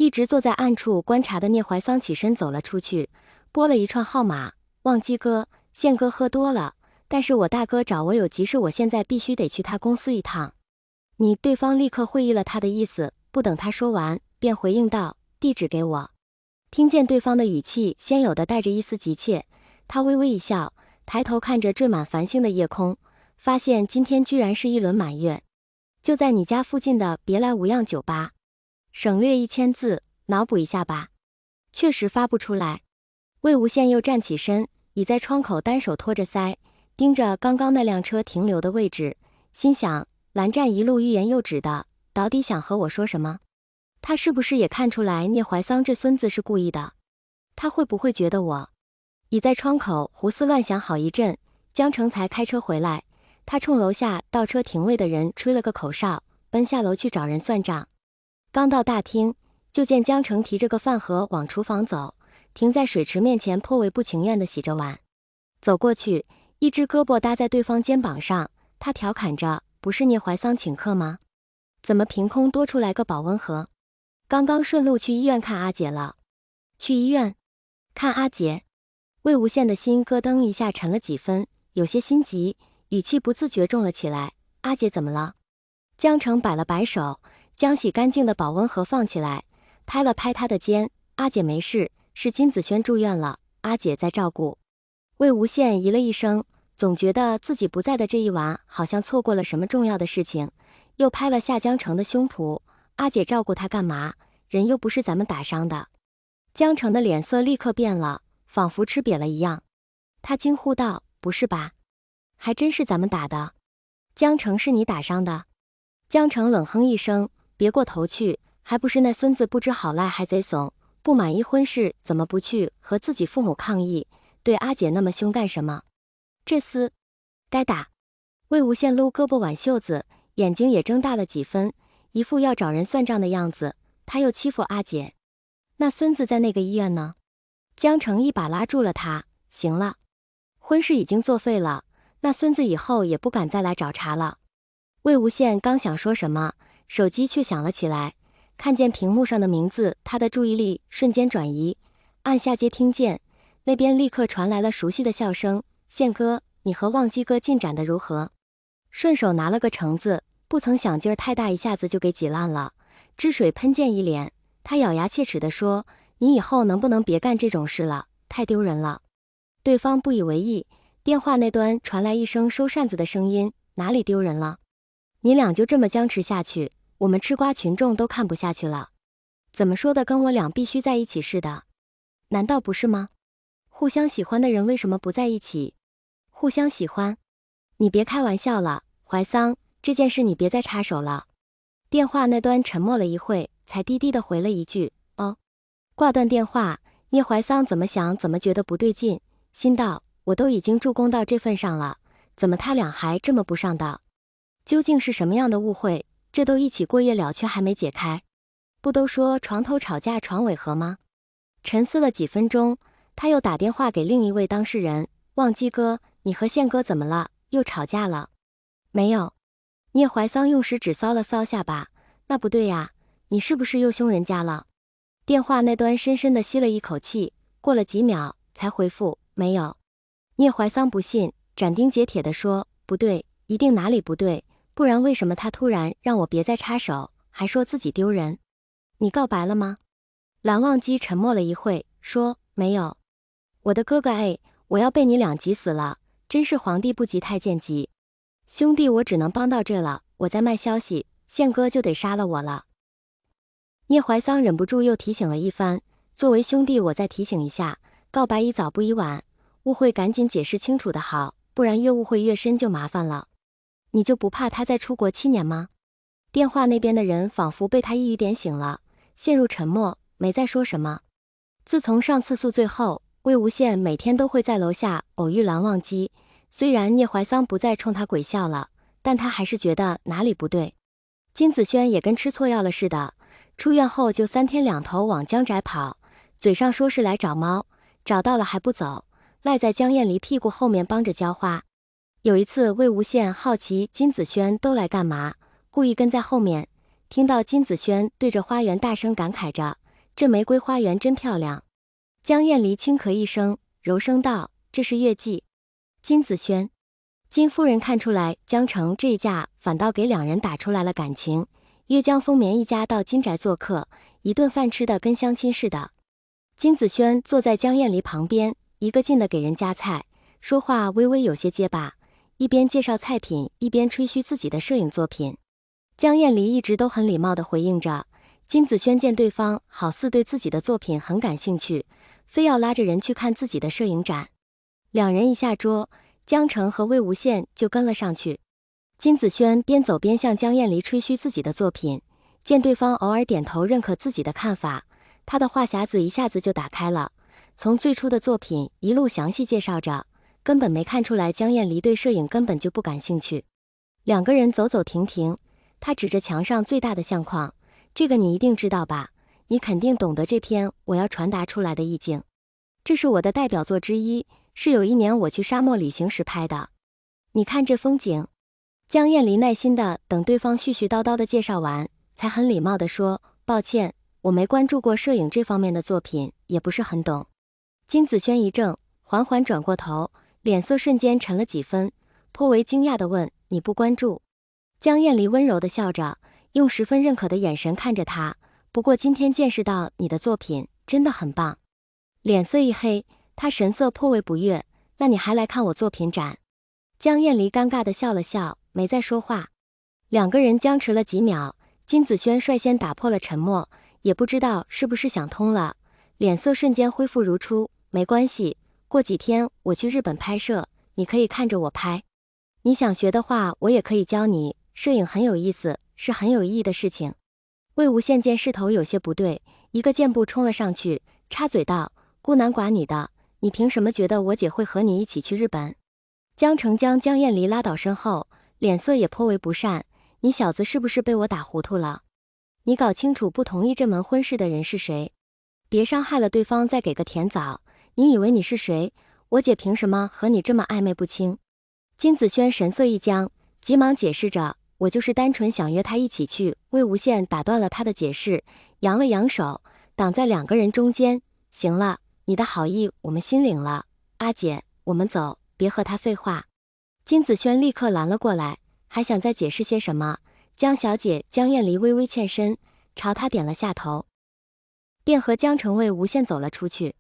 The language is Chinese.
一直坐在暗处观察的聂怀桑起身走了出去，拨了一串号码。旺基哥，宪哥喝多了，但是我大哥找我有急事，我现在必须得去他公司一趟。你对方立刻会意了他的意思，不等他说完，便回应道：地址给我。听见对方的语气，先有的带着一丝急切，他微微一笑，抬头看着缀满繁星的夜空，发现今天居然是一轮满月。就在你家附近的别来无恙酒吧。省略1000字，脑补一下吧。确实发不出来。魏无羡又站起身，倚在窗口，单手托着腮，盯着刚刚那辆车停留的位置，心想蓝湛一路欲言又止的，到底想和我说什么？他是不是也看出来聂怀桑这孙子是故意的？他会不会觉得我……倚在窗口胡思乱想好一阵，江城才开车回来。他冲楼下倒车停位的人吹了个口哨，奔下楼去找人算账。刚到大厅，就见江城提着个饭盒往厨房走，停在水池面前，颇为不情愿地洗着碗。走过去，一只胳膊搭在对方肩膀上，他调侃着：不是聂怀桑请客吗？怎么凭空多出来个保温盒？刚刚顺路去医院看阿姐了。去医院看阿姐？魏无羡的心咯噔一下沉了几分，有些心急，语气不自觉重了起来。阿姐怎么了？江城摆了摆手，将洗干净的保温盒放起来，拍了拍他的肩。阿姐没事，是金子轩住院了，阿姐在照顾。魏无羡咦了一声，总觉得自己不在的这一晚好像错过了什么重要的事情，又拍了下江城的胸脯。阿姐照顾他干嘛？人又不是咱们打伤的。江城的脸色立刻变了，仿佛吃瘪了一样。他惊呼道：不是吧？还真是咱们打的。江城是你打伤的？江城冷哼一声，别过头去，还不是那孙子不知好赖还贼怂，不满意婚事怎么不去和自己父母抗议，对阿姐那么凶干什么？这厮该打。魏无羡撸胳膊挽袖子，眼睛也睁大了几分，一副要找人算账的样子。他又欺负阿姐，那孙子在那个医院呢？江城一把拉住了他，行了，婚事已经作废了，那孙子以后也不敢再来找茬了。魏无羡刚想说什么，手机却响了起来，看见屏幕上的名字，他的注意力瞬间转移，按下接听键，那边立刻传来了熟悉的笑声：羡哥，你和旺基哥进展的如何？顺手拿了个橙子，不曾想劲儿太大，一下子就给挤烂了，汁水喷溅一脸。他咬牙切齿地说：你以后能不能别干这种事了，太丢人了。对方不以为意，电话那端传来一声收扇子的声音：哪里丢人了？你俩就这么僵持下去，我们吃瓜群众都看不下去了。怎么说的跟我俩必须在一起似的？难道不是吗？互相喜欢的人为什么不在一起？互相喜欢？你别开玩笑了，怀桑，这件事你别再插手了。电话那端沉默了一会，才低低地回了一句：哦。挂断电话，聂怀桑怎么想怎么觉得不对劲，心道：我都已经助攻到这份上了，怎么他俩还这么不上道？究竟是什么样的误会？这都一起过夜了，却还没解开。不都说床头吵架床尾和吗？沉思了几分钟，他又打电话给另一位当事人：旺基哥，你和宪哥怎么了？又吵架了？没有。聂怀桑用食指搔了搔下巴：那不对呀，你是不是又凶人家了？电话那端深深地吸了一口气，过了几秒才回复：没有。聂怀桑不信，斩钉截铁地说：不对，一定哪里不对，不然为什么他突然让我别再插手，还说自己丢人？你告白了吗？蓝忘机沉默了一会，说：没有。我的哥哥哎，我要被你俩急死了，真是皇帝不急太监急。兄弟，我只能帮到这了，我再卖消息，宪哥就得杀了我了。聂怀桑忍不住又提醒了一番，作为兄弟我再提醒一下，告白宜早不宜晚，误会赶紧解释清楚的好，不然越误会越深就麻烦了。你就不怕他再出国7年吗？电话那边的人仿佛被他一语点醒了，陷入沉默，没再说什么。自从上次宿醉后，魏无羡每天都会在楼下偶遇蓝忘机，虽然聂怀桑不再冲他鬼笑了，但他还是觉得哪里不对。金子轩也跟吃错药了似的，出院后就3天2头往江宅跑，嘴上说是来找猫，找到了还不走，赖在江燕离屁股后面帮着浇花。有一次魏无羡好奇金子轩都来干嘛，故意跟在后面，听到金子轩对着花园大声感慨着：这玫瑰花园真漂亮。江燕离轻咳一声，柔声道：“这是月季。”金子轩，金夫人看出来江城这一嫁反倒给两人打出来了感情，约江丰棉一家到金宅做客，一顿饭吃的跟相亲似的。金子轩坐在江燕离旁边，一个劲的给人夹菜，说话微微有些结巴，一边介绍菜品，一边吹嘘自己的摄影作品。江燕离一直都很礼貌地回应着。金子轩见对方好似对自己的作品很感兴趣，非要拉着人去看自己的摄影展。两人一下桌，江澄和魏无羡就跟了上去。金子轩边走边向江燕离吹嘘自己的作品，见对方偶尔点头认可自己的看法，他的话匣子一下子就打开了，从最初的作品一路详细介绍着，根本没看出来江燕离对摄影根本就不感兴趣。两个人走走停停，他指着墙上最大的相框：“这个你一定知道吧？你肯定懂得这篇我要传达出来的意境。这是我的代表作之一，是有一年我去沙漠旅行时拍的。你看这风景。”江燕离耐心的等对方絮絮叨叨的介绍完，才很礼貌的说：“抱歉，我没关注过摄影这方面的作品，也不是很懂。”金子轩一怔，缓缓转过头，脸色瞬间沉了几分，颇为惊讶的问：“你不关注？”江燕离温柔的笑着，用十分认可的眼神看着他。不过今天见识到你的作品真的很棒。脸色一黑，他神色颇为不悦：“那你还来看我作品展？”江燕离尴尬的笑了笑，没再说话。两个人僵持了几秒，金子轩率先打破了沉默，也不知道是不是想通了，脸色瞬间恢复如初：“没关系，过几天我去日本拍摄，你可以看着我拍。你想学的话，我也可以教你，摄影很有意思，是很有意义的事情。”魏无羡见势头有些不对，一个箭步冲了上去，插嘴道：“孤男寡女的，你凭什么觉得我姐会和你一起去日本？”江澄将江燕离拉倒身后，脸色也颇为不善：“你小子是不是被我打糊涂了？你搞清楚不同意这门婚事的人是谁，别伤害了对方再给个甜枣。你以为你是谁？我姐凭什么和你这么暧昧不清？”金子轩神色一僵，急忙解释着：“我就是单纯想约他一起去。”魏无羡打断了他的解释，扬了扬手，挡在两个人中间：“行了，你的好意我们心领了。阿姐，我们走，别和他废话。”金子轩立刻拦了过来，还想再解释些什么。江小姐江燕离微微欠身，朝他点了下头，便和江澄魏无羡走了出去。